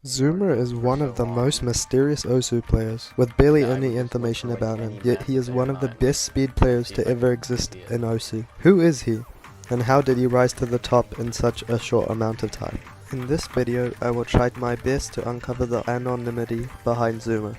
Zuma is one of the most mysterious Osu players, with barely any information about him, yet he is one of the best speed players to ever exist in Osu. Who is he? And how did he rise to the top in such a short amount of time? In this video, I will try my best to uncover the anonymity behind Zuma.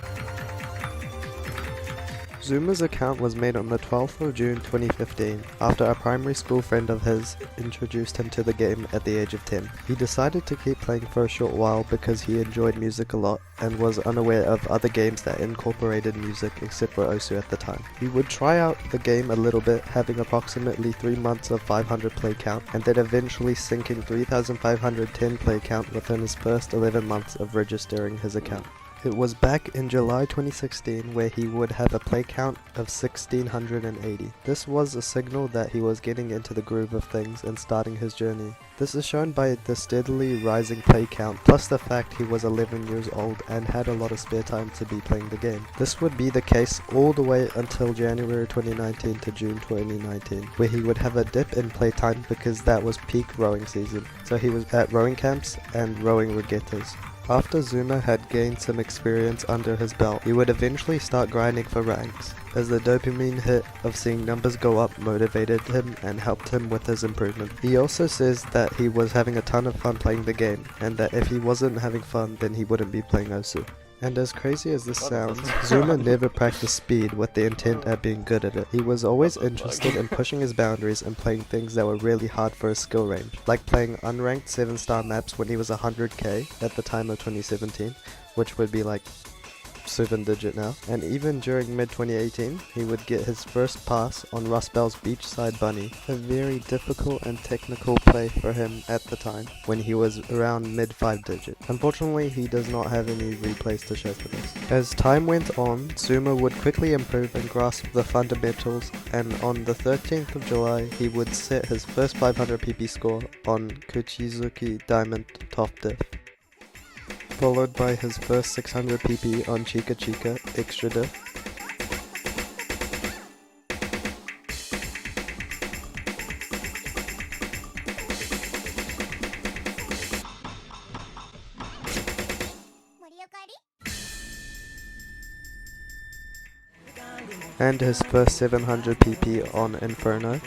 Zuma's account was made on the 12th of June 2015 after a primary school friend of his introduced him to the game at the age of 10. He decided to keep playing for a short while because he enjoyed music a lot and was unaware of other games that incorporated music except for Osu at the time. He would try out the game a little bit, having approximately 3 months of 500 play count, and then eventually sinking 3,510 play count within his first 11 months of registering his account. It was back in July 2016 where he would have a play count of 1680. This was a signal that he was getting into the groove of things and starting his journey. This is shown by the steadily rising play count, plus the fact he was 11 years old and had a lot of spare time to be playing the game. This would be the case all the way until January 2019 to June 2019, where he would have a dip in playtime because that was peak rowing season, so he was at rowing camps and rowing regattas. After Zuma had gained some experience under his belt, he would eventually start grinding for ranks, as the dopamine hit of seeing numbers go up motivated him and helped him with his improvement. He also says that he was having a ton of fun playing the game, and that if he wasn't having fun then he wouldn't be playing Osu. And as crazy as this sounds, Zuma never practiced speed with the intent at being good at it. He was always interested in pushing his boundaries and playing things that were really hard for his skill range, like playing unranked 7-star maps when he was 100k at the time of 2017, which would be like 7-digit now, and even during mid-2018 he would get his first pass on Rustbell's Beachside Bunny, a very difficult and technical play for him at the time when he was around mid-5-digit. Unfortunately, he does not have any replays to show for this. As time went on, Zuma would quickly improve and grasp the fundamentals, and on the 13th of July he would set his first 500 PP score on Kuchizuki Diamond Top Diff, followed by his first 600 PP on Chica Chica Extra Diff, and his first 700 PP on Inferno.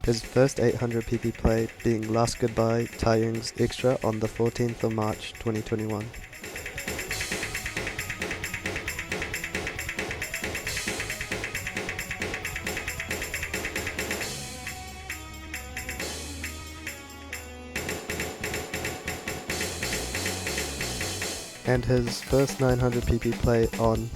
His first 800 PP play being Last Goodbye Taeyong's Extra on the 14th of March 2021. And his first 900 PP play on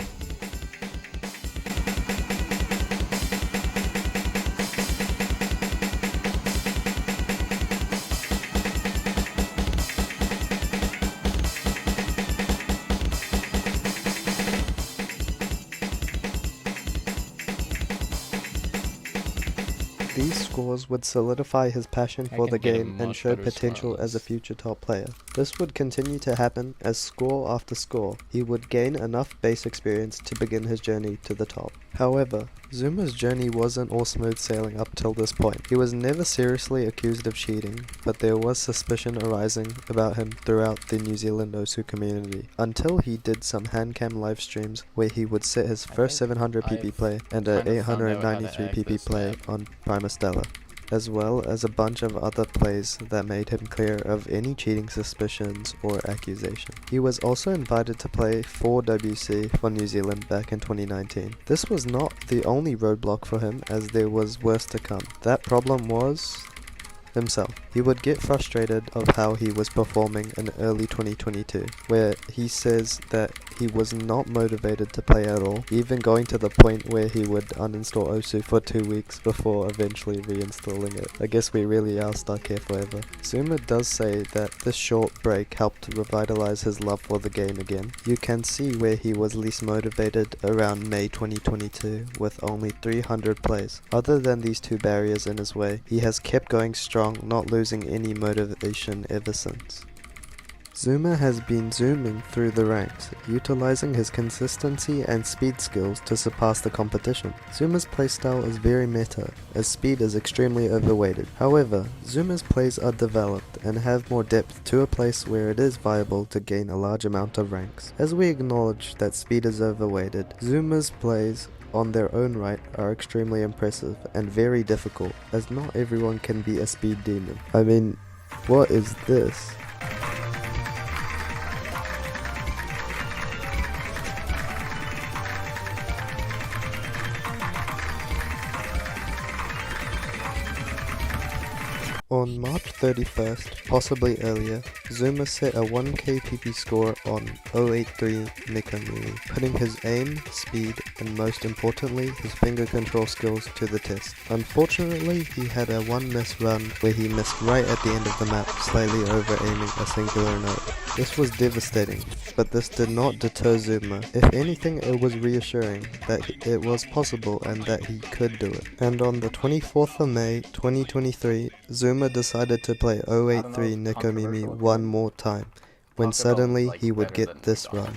These scores would solidify his passion for the game and show potential as a future top player. This would continue to happen as score after score, he would gain enough base experience to begin his journey to the top. However, Zuma's journey wasn't all smooth sailing up till this point. He was never seriously accused of cheating, but there was suspicion arising about him throughout the New Zealand Osu community, until he did some handcam live streams where he would set his first 700 PP play and an 893 PP play on Prima Stella, as well as a bunch of other plays that made him clear of any cheating suspicions or accusation. He was also invited to play for WC for New Zealand back in 2019. This was not the only roadblock for him, as there was worse to come. That problem was himself. He would get frustrated of how he was performing in early 2022, where he says that he was not motivated to play at all, even going to the point where he would uninstall Osu for 2 weeks before eventually reinstalling it. I guess we really are stuck here forever. Zuma does say that this short break helped revitalize his love for the game again. You can see where he was least motivated around May 2022 with only 300 plays. Other than these two barriers in his way, he has kept going strong, not losing any motivation ever since. Zuma has been zooming through the ranks, utilizing his consistency and speed skills to surpass the competition. Zuma's playstyle is very meta, as speed is extremely overweighted. However, Zuma's plays are developed and have more depth to a place where it is viable to gain a large amount of ranks. As we acknowledge that speed is overweighted, Zuma's plays on their own right are extremely impressive and very difficult, as not everyone can be a speed demon. I mean, what is this? On March 31st, possibly earlier, Zuma set a 1k PP score on 083 Nekomimi, putting his aim, speed, and most importantly, his finger control skills to the test. Unfortunately, he had a one miss run where he missed right at the end of the map, slightly over aiming a singular note. This was devastating, but this did not deter Zuma. If anything, it was reassuring that it was possible and that he could do it. And on the 24th of May, 2023, Zuma decided to play 083 Nekomimi one more time, when suddenly he would get this run.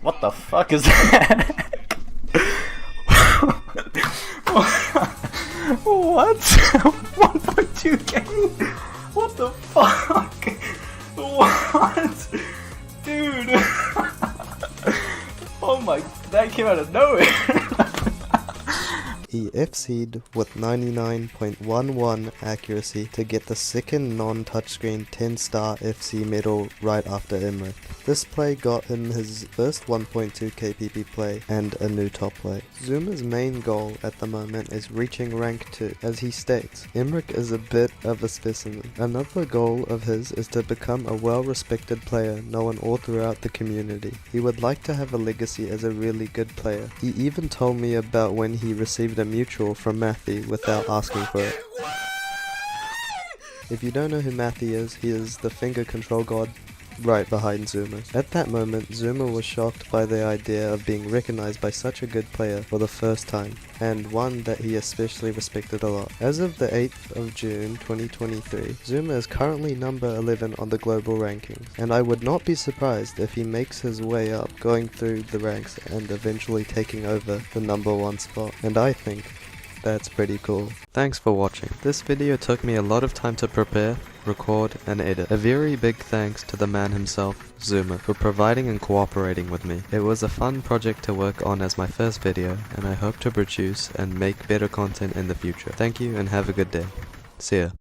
What the fuck is that? What? 1.2k? What the fuck? What? Dude. Oh my, that came out of nowhere. He FC'd with 99.11 accuracy to get the second non-touchscreen 10-star FC medal right after Emmerich. This play got him his first 1.2k PP play and a new top play. Zuma's main goal at the moment is reaching rank 2, as he states. Emmerich is a bit of a specimen. Another goal of his is to become a well-respected player known all throughout the community. He would like to have a legacy as a really good player. He even told me about when he received a mutual from Matthew without asking for it. If you don't know who Matthew is, he is the finger control god right behind Zuma. At that moment, Zuma was shocked by the idea of being recognized by such a good player for the first time, and one that he especially respected a lot. As of the 8th of June 2023, Zuma is currently number 11 on the global rankings, and I would not be surprised if he makes his way up, going through the ranks and eventually taking over the number 1 spot. And I think that's pretty cool. Thanks for watching. This video took me a lot of time to prepare, record, and edit. A very big thanks to the man himself, Zuma, for providing and cooperating with me. It was a fun project to work on as my first video, and I hope to produce and make better content in the future. Thank you and have a good day. See ya.